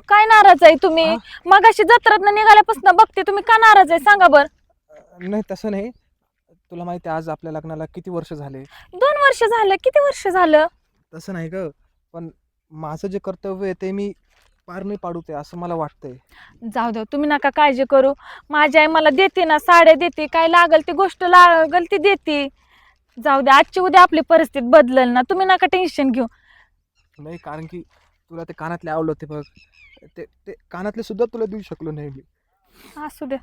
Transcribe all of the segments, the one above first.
काय नाराज आहे तुम्ही? हा? मगाशी जत्रातनं निघाल्यापासून बघते, तुम्ही का नाराज आहे सांगा बर. नाही तसं नाही. तुला माहिती आहे आज आपल्या लग्नाला किती वर्ष झाले? 2 वर्ष झालं? किती वर्ष झालं? तसं नाही ग, पण माझं जे कर्तव्य आहे ते मी पार नाही पाडू ते असं मला वाटतंय. जाऊ द्या, तुम्ही नका काळजी करू. माझी आई मला देते ना, साड्या देते, काय लागल ती गोष्ट लागल ती देते. जाऊ द्या, आजची उद्या आपली परिस्थिती बदलल ना, तुम्ही नका टेन्शन घेऊ. नाही कारण की तुला ते कानातले आवडले होते बघ, ते ते कानातले सुद्धा तुला देऊ शकलो नाही मी. असू द्या,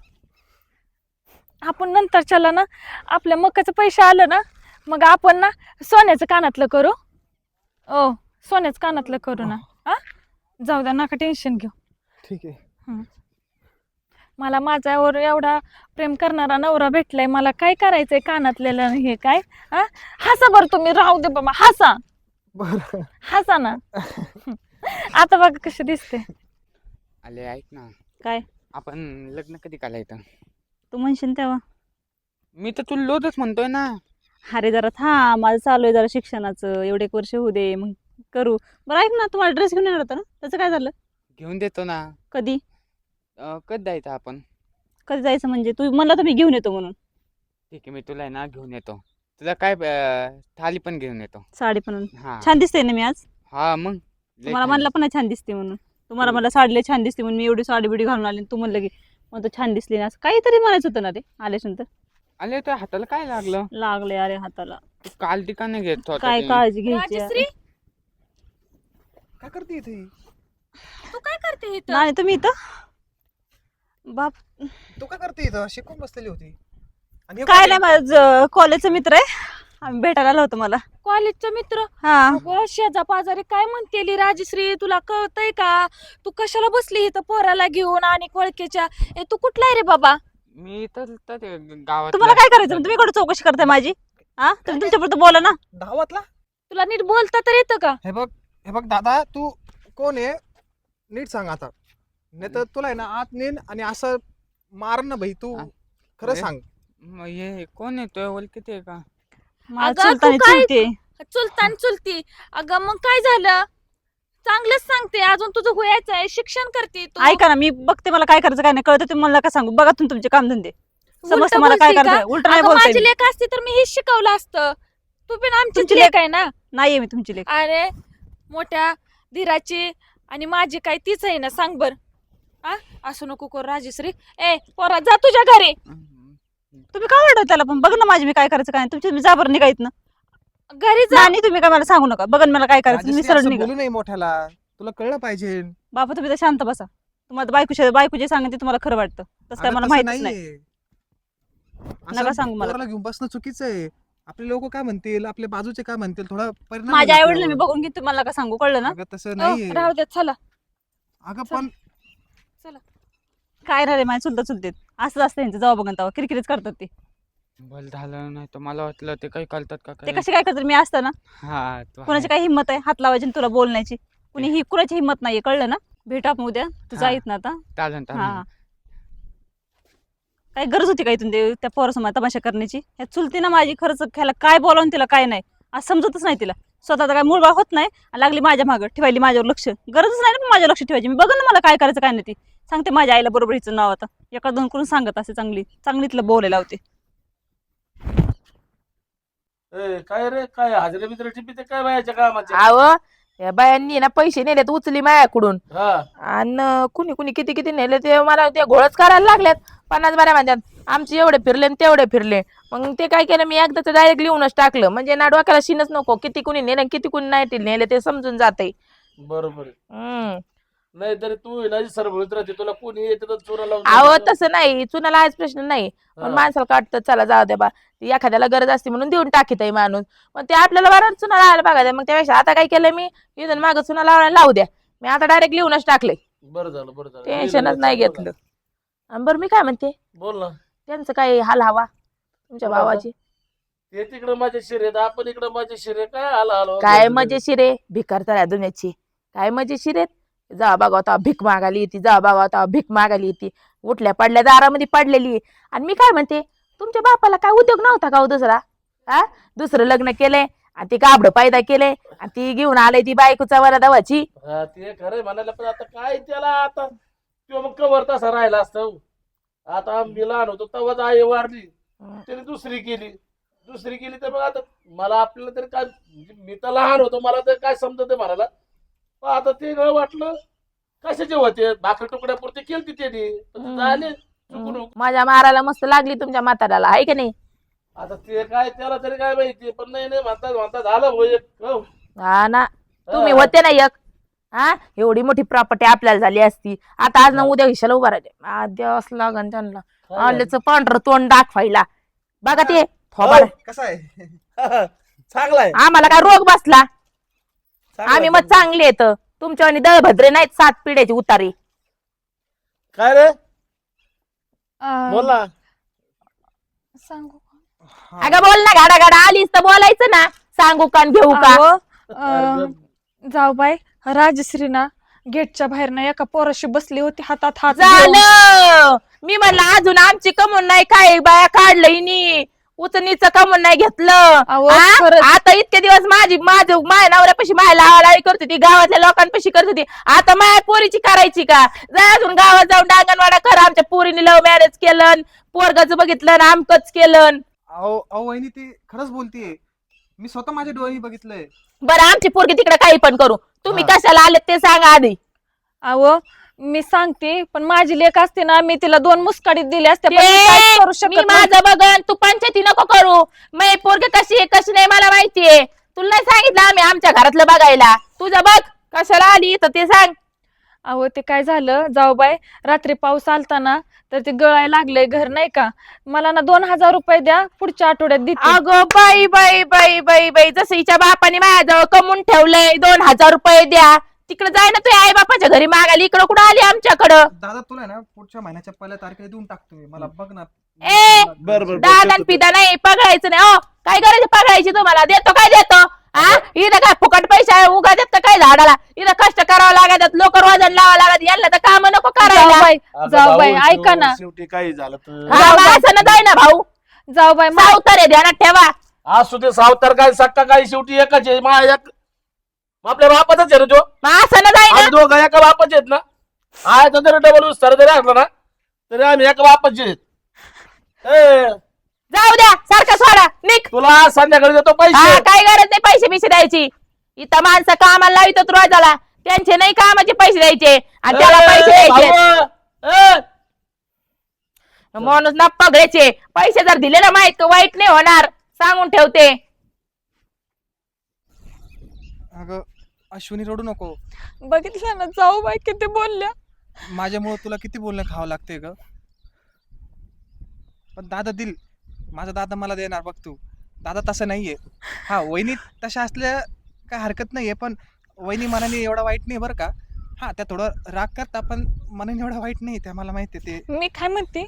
आपण नंतर चला ना, आपल्या मक्काचं पैसे आलं ना, मग आपण ना सोन्याचं कानातलं करू. ओ, सोन्याचं कानातलं करू ना. हा, जाऊ द्या, नका टेन्शन घेऊ. ठीक आहे. मला माझ्यावर एवढा प्रेम करणारा नवरा भेटलाय, मला काय करायचंय कानातलेलं आणि हे काय. हा, हसा बरं तुम्ही, राहू दे बाबा, हसा बरं. हसा ना. आता बघा कशी दिसते. आले ऐक ना, काय आपण लग्न कधी करायचं? तू म्हणशील तेव्हा. मी तर तुला लोदच म्हणतोय ना. अरे जरा माझं चालू आहे जरा शिक्षणाचं, एवढे एक वर्ष होऊ दे मग करू. बरं ऐक ना, तुम्हाला ड्रेस घेऊन येणार होता ना, त्याचं काय झालं? घेऊन देतो ना. कधी कधी द्यायचं आपण? कधी जायचं म्हणजे? तू म्हणला तर मी घेऊन येतो म्हणून. ठीक आहे, मी तुला आहे ना घेऊन येतो. तुला काय थाली पण घेऊन येतो. साडी पण हा छान दिसते ना मी आज. हा मग लय तुम्हाला छान म्हणलं पण नाही छान दिसते म्हणून. तुम्हाला मला साडी लय छान दिसते म्हणून मी एवढी साडी बिडी घालून आले, तू म्हणलं की मग छान दिसली ना, असं काहीतरी म्हणायचं होतं ना रे आल्यानंतर. आले तर हाताला काय लागलं? लागले अरे हाताला. तू काल ठिकाणी घेत होता काय ते. काळजी घ्यायची राजश्री, यार. काय करते इथे? तू काय करते इथं? नाही तुम्ही इथं बाप. तू काय करते इथं? शिकून बसलेली होती. आणि हे काय कोण नाही, आहे? माझं कॉलेजचा मित्र आहे, आम्ही भेटायला आलो होतो मला. कॉलेजचा मित्र? हा अगं शेजा पाजारी काय म्हणतेली राजश्री, तुला कळतंय का? तू कशाला बसली इथं पोराला घेऊन आणि कोळकेच्या? ए, तू कुठला आहे रे बाबा? मी तर ते गावात तुम्हाला काय करायचं? तुम्ही कुठे चौकशी करताय माझी? हा, तुम्ही तुमच्यापुरतं बोला ना. धावातला? तुला नीट बोलता तर येतं का? हे बघ दादा, तू कोण आहे नीट सांग आता. नाही तर तुला आहे ना आत नेन आणि असं मार ना भाई. तू आ, खरं अरे. सांग. मग हे कोण येतोय? ओळखीत आहे का? मला अगं, चुलता आणि तू काय- चुलते. चुलतान चुलती. अगं मग काय झालं? चांगलंच सांगते, अजून तुझं व्हायचं आहे, शिक्षण करते तू. ऐका ना, मी बघते मला काय करायचं काय नाही कळतं, तुम्ही मला का सांगू. बघा तुम्ही तुमचे काम धंदे. समजतं उलटं मला काय बोलती का? करायचं. उलट नाही अगं, बोलते माझी मी. लेक असती तर मी हेच शिकवलं असतं. तू पण आमची तुमची लेक आहे ना. नाहीये मी तुमची लेक. अरे, मोठ्या धीराची आणि माझी काय तीच आहे ना, सांग बर. आ, असं नको करू राजश्री. ए पोरा, जा तुझ्या घरी. तुम्ही काय वाटत त्याला पण? बघ ना माझी मी काय करायचं काय नाही. तुमची तुम्ही जा बरं निघायत ना. घरी जा. नाही तुम्ही काय मला सांगू नका. बघा ना मला काय करायचं, मी राजश्री, सरळ असं निघा. बोलू नाही मोठ्याला. तुला कळलं पाहिजे. बाबा तुम्ही तर शांत बसा. तुम्हाला बायको जे सांगते तुम्हाला खरं वाटतं तसं काय अगं, मला तसं माहितीच नाही. नाहीये. नका असं सांगू मला. पोराला घेऊन बसणं चुकीचं आहे. आपले लोक काय म्हणतील, आपले बाजूचे काय म्हणतील, थोडा परिणाम माझ्या होईल आई वडील मी आपल्यावर. बघून की तुम्हाला का सांगू, कळलं ना? अगं तसं ओ, नाहीये. राहू दे, चला. अगं पण काय रे माझ्या चुलतेत असंच असतं यांचं. जाऊ बघा तेव्हा किरकिरीच करतात ते. भल झालं नाही तर मला वाटलं ते काही करतात का ते काय. कसे काय करतात? मी असतं ना, हा तू कोणाची आहे. काय हिंमत आहे हात लावायची आणि तुला बोलण्याची? कुणाची हिंमत नाहीये, कळलं ना? भेटू आपण उद्या. तू हा. जाईत ना आता. चालेल हा, चालेल. काय गरज होती काय इथून त्या पोरासमोर तमाशा करण्याची? ह्या चुलती ना माझी खरंच ख्याला काय बोलावून तिला काय नाही आज समजतच नाही तिला. स्वतःचा काय मूळ होत नाही आणि लागली माझ्या मागं ठेवायली माझ्यावर लक्ष. गरजच नाही ना माझ्या लक्ष ठेवायची. मी बघ ना मला काय करायचं काय नाही ती सांगते माझ्या आईला बरोबर हिचं नाव आता एका दोन करून सांगत असे चांगली तिला बोलायला होते. काय रे काय हाजरे बिजरे टिपीते काय बायाच्या कामाचे? आव या बायांनी ना पैसे नेलेत उचली मायाकडून हा आणि कुणी कुणी किती किती नेले ते मला ते घोळच करायला लागल्यात. 50 बाऱ्या म्हणतात आमचे एवढे फिरले आणि तेवढे फिरले. मग ते काय केलं मी एकदाच डायरेक्ट लिहूनच टाकलं म्हणजे ना डोक्याला शिनच नको किती कुणी नेले किती कुणी नाही नेले ते समजून जाते. बरोबर आहे. नाही तरी तू ना सरभळीत राहते तुला कोणी येते तर चोरा लावून आव जातं. तसं नाही चुनाला आज प्रश्न नाही पण हा. माणसाला काटतं चला जाऊ दे बा ती एखाद्याला गरज असते म्हणून देऊन टाकीत आहे माणूस. मग ते आपल्याला बरं चुना लावायला बघायचं मग त्यापेक्षा आता काय केलं मी इथून मागं चुना लावायला लावू द्या. मी आता डायरेक्ट लिहूनच टाकले. बरं झालं टेन्शनच नाही घेतलं. आणि बरं मी काय म्हणते बोल ना. त्यांचं काही हाल हवा तुमच्या कोणाचा? भावाची ते तिकडं माझे शिरे आपण इकडं माझे शिरे काय आला आलो काय मजेशीर आहे भिकार तर दुनियाची काय मजेशीर आहेत. जा बघा भीक मागायला येते जा बघा भीक मागायला येते उठल्या पडल्या दारामध्ये पडलेली. आणि मी काय म्हणते तुमच्या बापाला काय उद्योग नव्हता का हो दुसरा? हा दुसरं लग्न केलंय आणि ती गाबड पैदा केले आणि ती घेऊन आले ती बायकोचा वरादावाची. हा ते खरंय म्हणायला, पण आता काय त्याला आता किंवा मग कवर तसा राहिला असतं. आता मी लहान होतो तेव्हाच आई वारली, त्याने दुसरी केली तर मग आता मला आपल्याला तरी काय, म्हणजे मी तर लहान होतो मला तर काय समजत म्हणाला. पण आता ते न वाटलं कशाचे होते, भाकरी तुकड्यापुरती केली त्याने, पण झाले चुकून. माझ्या मारायला मस्त लागली तुमच्या म्हाताऱ्याला, आहे की नाही? आता ते काय त्याला तरी काय माहिती, पण नाही म्हणता झालं भाऊ एक. हो. हा ना, तुम्ही होते ना एक. हा, एवढी मोठी प्रॉपर्टी आपल्याला झाली असती. आता आज ना उद्या हिशाला उभा राहते. आद्यास लागन त्यांना आल्याचं पांढरं तोंड दाखवायला. बघा ते थोबाड. कसं आहे? चांगला आहे. आम्हाला काय रोग बसला? आम्ही मग चांगले येत, तुमच्या आणि दळभद्रे नाहीत 7 पिढ्याची उतारी. काय रे अं, बोल ना. सांगू अगं बोल ना, गाडा गाडा आलीस तर बोलायचं ना. सांगू का न घेऊ का? अहो, जाऊ बाई, राजश्री ना गेटच्या बाहेर ना एका पोराशी बसली होती, हातात हात घेऊन. झालं, मी म्हणलं अजून आमची कमून नाही काय बाया काढलं हिनी, उचनीचं कमून नाही घेतलं. अहो, हा? खरंच. आता इतके दिवस माझ्या नवऱ्यापाशी माया लावाळी करत होती, गावातल्या लोकांपाशी करत होती. आता माया पोरीची करायची का? जा अजून गावात जाऊन डांगणवाडा करा. आमच्या पोरीने लव्ह मॅरेज केलं, पोरगाचं बघितलं ना आमकच केलं. अहो वहिनी ती खरंच बोलतीये, मी स्वतः माझ्या डोळ्यांनी बघितलंय. बरं आमची पोरगी तिकडे काही पण करू, तुम्ही हा. कशाला आले ते सांगा आधी. अहो, मी सांगते, पण माझी लेक असते ना, मी तिला 2 मुस्काडीत दिले असते, पण मी काहीच करू मी शकत नाही. माझं बघन, तू पंचायती नको करू. मै पोरगी कशी आहे कशी नाही मला माहितीये. तुला नाही सांगितलं आम्ही आमच्या घरातलं बघायला. तुझं बघ कशाला आली तर ते सांग. अहो, ते काय झालं जाऊ बाई, रात्री पाऊस आलता ना, तर ते गळायला लागलंय घर नाही का, मला ना 2000 रुपये द्या, पुढच्या आठवड्यात देते. अगं बाई बाई बाई बाई बाई, जसं हिच्या बापाने माझ्याजवळ कमवून ठेवलंय 2000 रुपये द्या. तिकडे जाय ना तुझ्या आई बापाच्या घरी मागायला, इकडं कुठं आली आमच्याकडं? दादा तुला ना पुढच्या महिन्याच्या 1 तारखेला देऊन टाकतो मी, मला बघ ना. ए, बरं दादा पिदा नाही पगायचं नाही. हो, काय गरज पगायची तुम्हाला? देतो काय देतो? हा, इथं काय फुकट पैसा उगा देत काय झाडाला? इथं कष्ट करावं लागतात, लोक वजन लावावं लागत, यांना तर काम नको जाऊ करायला. बाई, अगं जाऊ बाई, भाऊ, ऐका ना, शेवटी काही झालं तर हा, मग असं ना जाय ना भाऊ, जाऊ बाई, सावतर आहे ध्यानात ठेवा. असू ते सावतर काय सक्का काय, शेवटी एकच आहे. आपल्या बापाचाच आहे रे तो. मग असं ना जाय ना. आम्ही दोघं एका बापाचे आहेत ना. आहे तर जरी डबल विस्तार जरी असला ना, तरी आम्ही एका बापाचे आहेत. ए, जाऊ द्या, सारखं सोडा निक. तुला संध्याकाळी देतो हा, पैसे. काय गरज नाही पैसे बिसे द्यायची. इथं माणसं कामाला लावितात रोजाला, त्यांचे नाही कामाचे पैसे द्यायचे आणि त्याला पैसे द्यायचे. भाऊ, माणूस ना पगड्याचे पैसे जर दिले ना माहित वाईट नाही होणार, सांगून ठेवते. अगं अश्विनी रडू नको, बघितलं ना जाऊ बाई किती बोलल्या. माझ्यामुळे तुला किती बोलणं खावं लागतंय ग. पण दादा दिल, माझा दादा मला देणार बघ तू. दादा तसं नाहीये. हा, वहिनी तशा असल्या काय हरकत नाहीये, पण वहिनी मनाने एवढा वाईट नाही बरं का. हा, त्या थोडं राग करता, पण मनाने एवढा वाईट नाही, त्या मला माहिती आहे ते. मी काय म्हणते,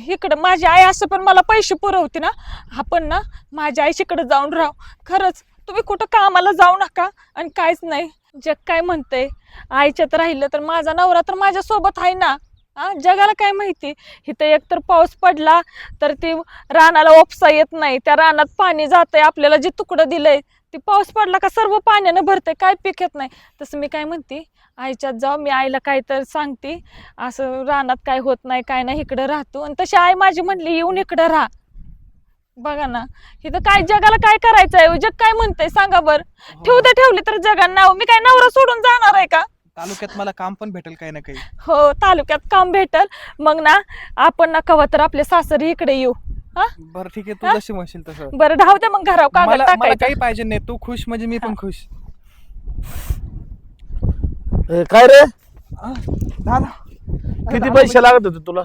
इकडं माझी आई असं पण मला पैसे पुरवते ना, आपण ना माझ्या आईशीकडे जाऊन राहू. खरंच तुम्ही कुठं कामाला जाऊ नका आणि काहीच नाही. जग काय म्हणतंय, आईच्यात राहिलं तर माझा नवरा तर माझ्या सोबत आहे ना. हा, जगाला काय माहिती, इथं एक तर पाऊस पडला तर ते रानाला ओपसा येत नाही, त्या रानात पाणी जातंय, आपल्याला जे तुकडं दिलंय ते पाऊस पडला का सर्व पाण्यानं भरतंय, काय पीक येत नाही. तसं मी काय म्हणते, आईच्यात जाऊ, मी आईला काय तर सांगते, असं रानात काय होत नाही काय नाही, इकडं राहतो. आणि तशी आई माझी म्हणली येऊन इकडं राहा. बघा ना, इथं काय जगाला काय करायचंय, जग काय म्हणतंय सांगा बरं. ठेवली तर जगानं नाव, मी काय नवरा सोडून जाणार आहे का? तालुक्यात मला काम पण भेटेल काही ना काही. हो, तालुक्यात काम भेटल, मग ना आपण ना कवा तर आपले सासरी इकडे येऊ. हा, बरं ठीक आहे, हा? तू जशी म्हणशील तसं. बरं राहू द्या मग, घरावर कागद मला टाकायचं. काही पाहिजे नाही, तू खुश म्हणजे मी पण खुश. ए, काय रे दादा किती पैसे लागत होते तुला?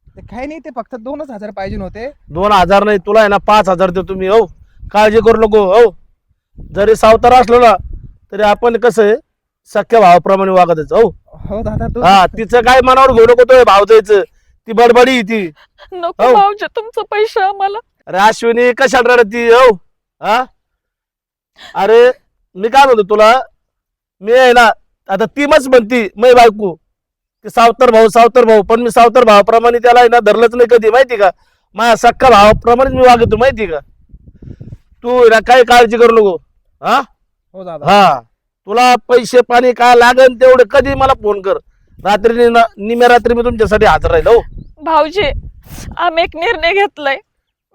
ते काही नाही, ते फक्त 2000 पाहिजे होते. 2000 नाही, तुला आहे ना 5000 देतो मी. हो, काळजी करू नको. हो, जरी सावकार असलो ना तरी आपण कसं आहे सख्या भावाप्रमाणे वागतच. हो हो दादा, तू हा, तिचं काय मनावर घेऊ नको, तो भाव द्यायचं, ती बडबडी ती. नको हो. भाऊजी, तुमचं पैसे आम्हाला. अरे अश्विनी कशाला रडती? हो, हा, अरे मी काय म्हणतो तुला, मी आहे ना आता ती मच म्हणती मै बायको ते सावतर भाऊ, पण मी सावतर भावाप्रमाणे त्याला आहे ना धरलंच नाही कधी, माहिती का. माझ्या सख्खा भावाप्रमाणेच मी वागतो, माहिती का. तू ना काही काळजी करू नको. हा हो दादा. हा तुला पैसे पाणी काय लागेल तेवढे कधी मला फोन कर. रात्री निम्या रात्री मी तुमच्यासाठी हजर राहील. हो भाऊजी आम्ही एक निर्णय घेतलाय.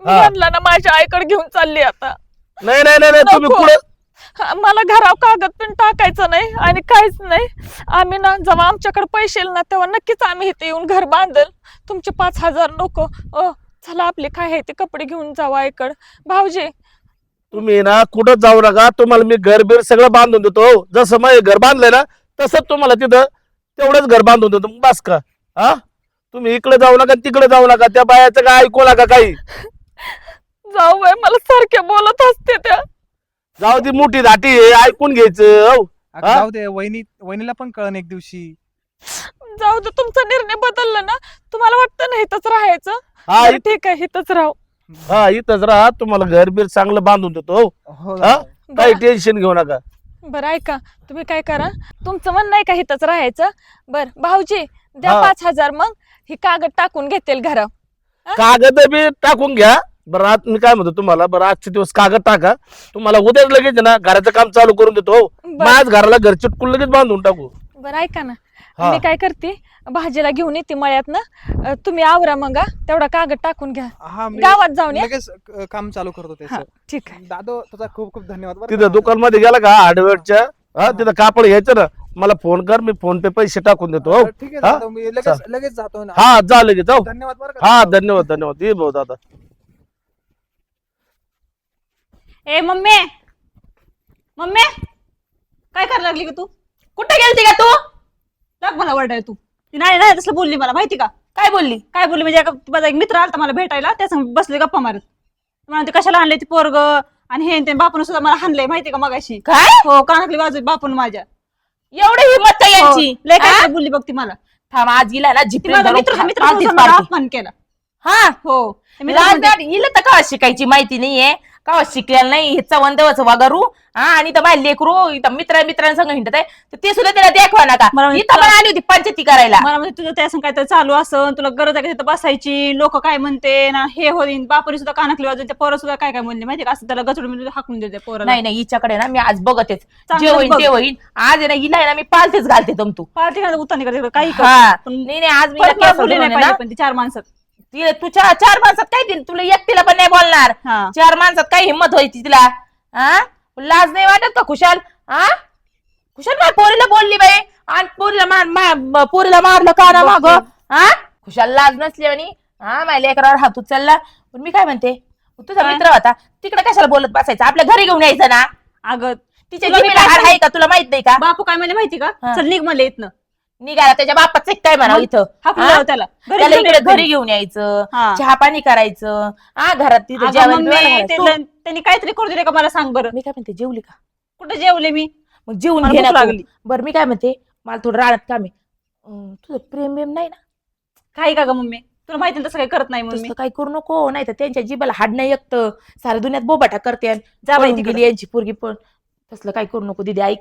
मी हा. म्हणला ना माझ्या आईकडे घेऊन चालली आता. नाही नाही नाही नाही, तुम्ही नको. पुढे मला घरावर कागद पण टाकायचं नाही आणि काहीच नाही. आम्ही ना जेव्हा आमच्याकडे पैसे येईल ना तेव्हा नक्कीच आम्ही इथे येऊन घर बांधल. तुमचे 5,000 नको. चला आपले काय आहे ते कपडे घेऊन जाऊ आईकडे. भाऊजी तुम्ही ना कुठं जाऊ नका. तुम्हाला मी घर बीर सगळं बांधून देतो. हो जसं मग घर बांधलंय ना तसंच तुम्हाला तिथं तेवढंच घर बांधून देतो. बस का? हा तुम्ही इकडे जाऊ नका तिकडे जाऊ नका. त्या बायाचं काय ऐकू नका काही. जाऊ बाई मला सारखे बोलत असते त्या. जाऊ ती मोठी धाटी आहे ऐकून घ्यायचं. हो अगं हा? जाऊ दे, वहिनीला पण कळन एक दिवशी. जाऊ दे तुमचा निर्णय बदलला ना. तुम्हाला वाटतं ना इथंच राहायचं. हा बरं, ठीक आहे इथंच राहू. हा इथंच राहा. तुम्हाला घर बीर चांगलं बांधून देतो. हो हो हा? दादा. काही टेन्शन घेऊ नका. बरं ऐका तुम्ही काय करा. तुमचं म्हणणं आहे का इथंच राहायचं. बरं भाऊजी द्या हा. 5,000 मग ही कागद टाकून घेतील घरावर. कागद बी टाकून घ्या. बरं आज मी काय म्हणतो तुम्हाला. बरं आजचे दिवस कागद टाका. तुम्हाला उद्या लगेच आहे ना घराचं काम चालू करून देतो. हो माझ घराला घर चिटकून लगेच बांधून टाकू. बरं ऐका ना हा. मी काय करते भाजीला घेऊन येते मळ्यात ना. तुम्ही आवरा मग हा. तेवढा कागद टाकून घ्या. हा मी गावात जाऊन या. लगेच काम चालू करतो हा, त्याचं. ठीक आहे. दादा तुझा खूप खूप धन्यवाद बरं तिथं का. दुकान मध्ये गेला का हार्डवेअरच्या हा तिथं कापड घ्यायचं ना मला फोन कर. मी फोन पे पैसे टाकून देतो. हो ठीक आहे हा? दादा, मी लगेच जातो ना. हा जा लगेच जाऊ. धन्यवाद बरं का. हा धन्यवाद धन्यवाद. ये भाऊ दादा. ए मम्मी मम्मी काय करायला लागली का तू? कुठे गेलती का तू? लाग मला वरडाय तू. ती नाही नाही तसलं बोलली मला माहिती का? काय बोलली? काय बोलली म्हणजे माझा एक मित्र आला मला भेटायला त्या संग बसले गप्पा मारत. म्हणते कशाला आणले ती पोरग आणि हे ते बापून सुद्धा मला हाणलंय माहिती का मगाशी. काय हो कानातली वाजवी बापून माझ्या. एवढी हिंमत आहे यांची? हो, लय काय हा? काय बोलली बघ ती मला. थांब आज हिला ना ती जिपरीत माझा धरून मित्र मित्र पालथीच मला पाडते. अपमान केला. हा हो ते मित्र लाज म्हणते, दाट, हिला तर का शिकायची माहिती नाहीये. का शिकलेलं नाही. हे चवंदवच वागारू. हा आणि तर बाहेर लेकरू इथं मित्रांसंग हिंडत आहे तर ते सुद्धा त्याला देखवा नका. मला म्हणजे इथं पण आली होती पंचायती करायला. मला म्हणजे तुझं त्या संग काहीतरी चालू असं तुला गरज आहे का तिथं बसायची. लोक काय म्हणते ना हे होईन. बापरी सुद्धा कानातली वाजवून त्या पोरं सुद्धा काय काय म्हणले माहिती का? असं त्याला गचडून हाकून देते पोराला. नाही नाही हिच्याकडे ना मी आज बघतेच. चांगलं जे होईन बघ. ते होईन. आज आहे ना हिला आहे ना मी पालथीच घालते तू. पार्टी घालत उतानी करते काही कर. हा पण नाही नाही आज मी परत मला केस बोलली नाही धरून आहे पाहिजे ना, पण ती 4 माणसात. तुझ्या 4 माणसात काय देईल तुला एकटीला पण नाही बोलणार. हा 4 माणसात काय हिंमत व्हायची तिला. हा लाज नाही वाटत का खुशाल? हा खुशाल माझ्या पोरीला बोलली बाई आणि पोरीला मारलं का ना माग. हा खुशाल लाज नसली आणि हा माझ्या लेकरावर हात उचलला. पण मी काय म्हणते तुझा काय? मित्र होता तिकडे कशाला बोलत बसायचं. आपल्या घरी घेऊन यायचं ना. अगं तिच्या तुला मी जिभेला काय हाड आहे का तुला माहित नाही का? बापू काय म्हणले माहिती का? हा. चल निघ म्हणले इथनं. निघाला त्याच्या बापाचं काय म्हणा मग? इथं. हाकून हा? लाव त्याला घरी त्याला घेऊन इकडे ये. घरी घेऊन यायचं. हा. चहा पाणी करायचं. हा घरात तिथं अगं जेवण मम्मी, बिवण घालायचं. तू- त्यांनी काहीतरी करू दिले का मला सांग बरं. मी काय म्हणते जेवली का? कुठे जेवले मी? मग जेवून मला घे ना भूक तू. लागली. बरं मी काय म्हणते मला थोडं राहण्यात काम आहे. तुझं प्रेम बेम नाही ना? काही का ग मम्मी तुला माहिती ना तसं काही करत नाही मम्मी. तसलं काही करू नको. नाही तर त्यांच्या जिबाला हाड नाही एकतं. साऱ्या दुनियात बोबाटा करते. जा बाई पळून तिकडे. गेली यांची पोरगी पण. तसलं काही करू नको दीदी. ऐक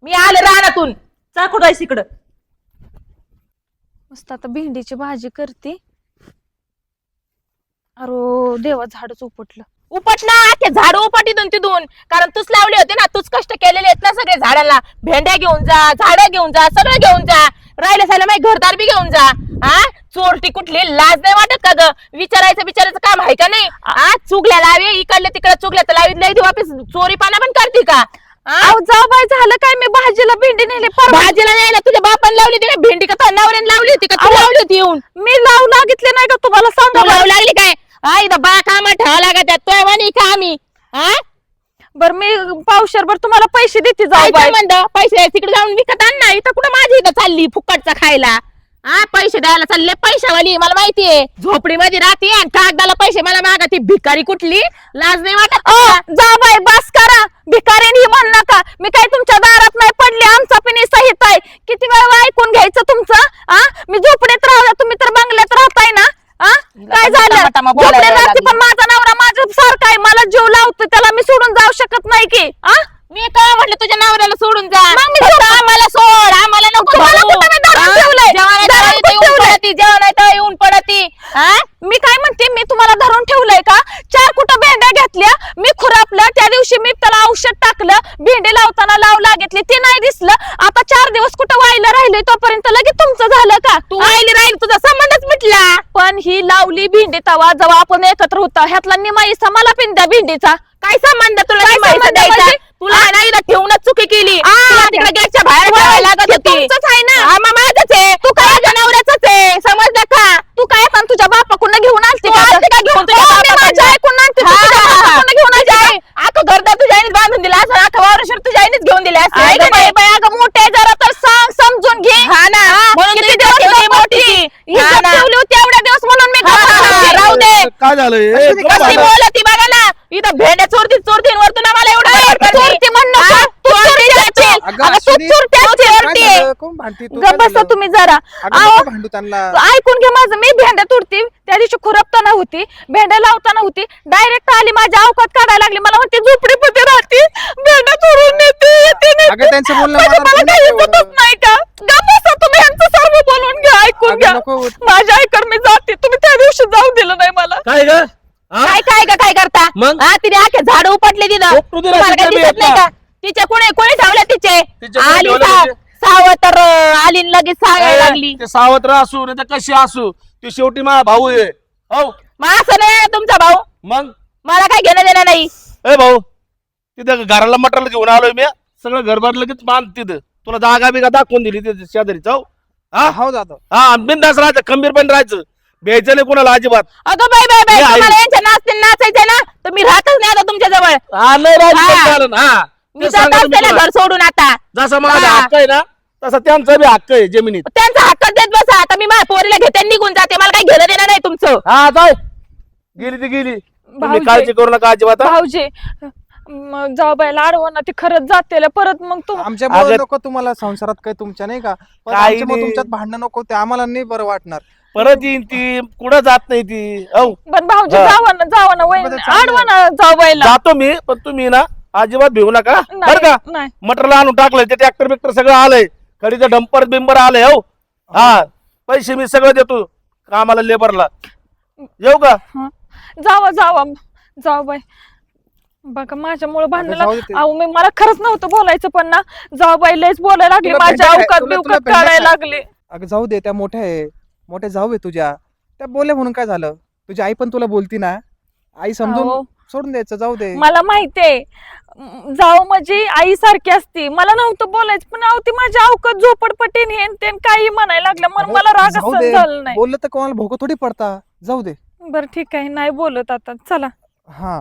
मी आले रानातून. जा कुठं आहेस इकडं. मस्त आता भेंडीची भाजी करते. अरे देवा झाडच उपटलं. उपट ना अख्खे झाड उपट इथून तिथून. कारण तूच लावले होते ना. तूच कष्ट केलेले आहेत ना सगळे झाडाला. भेंड्या घेऊन जा झाडं घेऊन जा सगळं घेऊन जा. राहिलं सायला माझे घरदार बी घेऊन जा. हा चोरटी कुठली लाज नाही वाटत का ग? विचारायचं काम आहे का नाही? हा चुगल्या लावे इकडले तिकडे चुगल्या तर लावी नाही वापस चोरीपाना पण करते का? अहो जाऊ बाई झालं काय? मी भाजीला भेंडी नेली परवा. भाजीला नाही ना तुझ्या बापाने लावली होती का भेंडी? का तुझ्या नवऱ्याने लावली होती का? तू लावली होती येऊन? मी लावू लागितले नाही का तुम्हाला तू सांगा लावू लागली काय? हा इथं बा कामा ठेवा लागत तो म्हणे का आम्ही? हा बर मी पावशरभर तुम्हाला पैसे देते जाऊ काय बाई. म्हणतो पैसे तिकडे जाऊन विकत आण ना. इथं कुठं माझी इथं चालली फुकटचा खायला. हा पैसे द्यायला चालले पैशावाली मला माहितीये. झोपडीमध्ये राहते आणि कागदाला पैसे मला मागा. ती भिकारी कुठली लाज नाही वाटत ओ का? जा बाई बस करा. भिकारीन ही म्हण नका. मी काही तुमच्या दारात नाही पडली. आमचा पिणी सहित आहे. किती वेळ ऐकून घ्यायचं तुमचं? हा मी झोपडीत राहू तुम्ही तर बंगल्यात राहताय ना. हा काय झालं? टमाटमा बोलायला झोपडीत राहते लागली. पण माझा नवरा माझ्या सारखा आहे. मला जीव लावतो त्याला मी सोडून जाऊ शकत नाही की. हा मी काय म्हटलं तुझ्या नवऱ्याला सोडून जा. मग मी फक्त आम्हाला सोड आम्हाला नको तुम्हाला धरू. कुठं मी धरून हा? ठेवलंय? जेवण आहे तर धरून इथं येऊन ठेवलंय? पडती. जेवण आहे तर येऊन पडती. हा मी काय म्हणते मी तुम्हाला धरून ठेवलंय का? 4 कुठं भेंड्या घेतल्या घेतल्या, मी खुरापलं. त्या दिवशी मी त्याला औषध टाकलं, भेंडी लावताना लाव लागेतली, ते नाही दिसलं. आता 4 दिवस कुठं व्हायला राहिलोय, तोपर्यंत लगेच तुमचं झालं का? तू राहिली तुझा संबंधच मिटला. पण ही लावली भेंडी तवा जेव्हा आपण एकत्र होता, ह्यातला निमा हिस्सा मला पिन द्या भेंडीचा. काय संबंध तुला काय निमा हिस्सा संबंध द्यायचा? म्हणजे? तुला नाही ना ठेवूनच चुकी केली. तुला तिकडे गेटच्या बाहेर ठेवायला लागत होती. तुमचंच आहे ना. हा, मग माझंच आहे. तू काय नवऱ्याच आहे, समजलं का? तू काय आता तुझ्या बापाकडून घेऊन आलती तू का? आलती का घेऊन तुझ्या हो, मी बापाकडनं? माझ्या ऐकून आणते, तू हा, तुझ्या हा, हा. बापाकडनं घेऊन तुझ्या आलती. आई- अख्खं घरदार तुझ्या आईनेच बांधून दिला असं, अख्खं वावरशेर तुझ्या आईनेच घेऊन दिले असते. आहे का अगं बाई नाही? बाई, अगं मोठे आहे जरा तर सांग, समजून घे. हा ना, म्हणून किती तुझी दिवस ठेवली गप्प मोठी. होती? हा इज्जत ना. ठेवली होती एवढ्या दिवस म्हणून मी हा, गप्प हा, होते. राहू दे. काय झालं कशी बोलती बघा ना, इथं भेंड्या चोरतीन वरतून आम्हाला एवढं चोरटी म्हण नको. हा, तू चोरटी चोरटी असशील. अगं, अगं, तू अश्विनी, चोरटी असशील. काय झालं? कोण भांडती तू? गप्प काय बसा झालं? तुम्ही जरा. अगं, अहो, नको भांडू त्यांना. ऐकून घे माझं. मी भेंड्या तुरती त्या दिवशी खुरपताना होती, भेंड्या लावताना होती, डायरेक्ट आली माझ्या अवकात काढायला लागली. मला म्हणते झोपडीमध्ये राहते, भेंड्या चोरून नेते, येते, नेते. अगं, त्यांचं बोलणं म्हणजे मला मला नको काही एवढं. इज्जतच नाही का? गप्प बसा तुम्ही, यांचं सर्व बोलून घ्या, ऐकून अगं, घ्या. नको. माझ्या आईकडे मी जाते, तुम्ही त्या दिवशी जाऊ दिलं नाही मला. काय ग हा? काय करता? मग? हा, तिने आखे झाड उपटले तिथं. उपटू दे ना, तुम्हाला काय तिच्या दिसत नाही बियात का? तिचे कोणी ठेवले तिचे? तिचे कोणी आली ठेवले म्हणजे? सावतर आली न लगेच सांगायला लागली. ते सावत्र असू नाही तर कशी असू, ती शेवटी माझा भाऊ आहे. हो मग असं नाही तुमचा भाऊ, मग मला काय घेणं देणं नाही. ए भाऊ, तिथं घराला मटेरियल घेऊन आलोय मी, सगळं घरभर लगेच बांध तिथं. तुला जागा बिगा दाखवून दिली तिथे शेजारी जाऊ. हा हो जातो. हा, बिंदास राहायचं, खंबीर पण राहायचं, भ्यायचं नाही कोणाला अजिबात. अगं बाई बाई बाई, मी आई- तुम्हाला यांच्या नाचायचंय ना, तर मी राहतच नाही आता तुमच्या जवळ. हा, नाही राहायचं हा. पण चालेल. हा, मी ते जात सांगा असते तुम्ही ना मला. घर सोडून आता. जसा माझा हा. हक्क आहे ना, तसा त्यांचा बी हक्क आहे जमिनीत. त्यांचा हक्क देत बसा. आता मी माझ्या पोरीला घेते आणि निघून जाते, मला काही घेणं देणं नाही तुमचं. हा जाय, गेली ती गेली. तुम्ही भाऊजी. काळजी करू नका अजिबात. हा? भाऊजी, मग जाऊ बायला अडवण ना, ती खरंच जाते परत. मग तू आमच्यामुळे अगं- नको तुम्हाला संसारात काही तुमच्या नाही का, पण काही आमच्यामुळे नाही. तुमच्यात भांडणं नको, ते आम्हाला नाही बरं वाटणार. परत येईन ती, कुठं जात नाही ती. हो पण भाऊजी हा. जावा ना वहीन, बरं, चांगलं अडवा ना जाऊ बायला. जातो मी, पण तुम्ही ना अजिबात भिवू नका बरं का. नाही मटेरियल आणून टाकलंय, ते ट्रॅक्टर बिक्टर सगळं आलंय, खडीचं डंपर बिंपर आलंय. हो हा, पैसे मी सगळं देतो कामाला, लेबरला. येऊ का? जावा जाऊ बाई. बघा माझ्यामुळे भांडण जाऊ दे ते. अहो मी मला खरंच नव्हतं बोलायचं, पण ना जाऊ बाई लयच बोलायला लागली, तुला माझ्या भेंड्या अवकात तुला- तुला बिवकात भेंड्या काढायला खाय- लागली. अगं जाऊ दे, त्या मोठ्या जाऊ आहे तुझ्या, त्या बोलल्या म्हणून काय झालं? तुझी आई पण तुला बोलती ना, आई समजून अहो. सोडून द्यायचं, जाऊ दे. मला माहितीये जाऊ माझी आई सारखी असती, मला नव्हतं बोलायचं, पण अहो ती माझ्या अवकात झोपडपट्टीन हेन तेन काही म्हणायला लागलं, म्हणून मला राग जाऊ सहन दे. झालं नाही. बोललं तर कोणाला भोग थोडी पडता, जाऊ दे. बरं ठीक आहे, नाही बोलत आता, चला. हा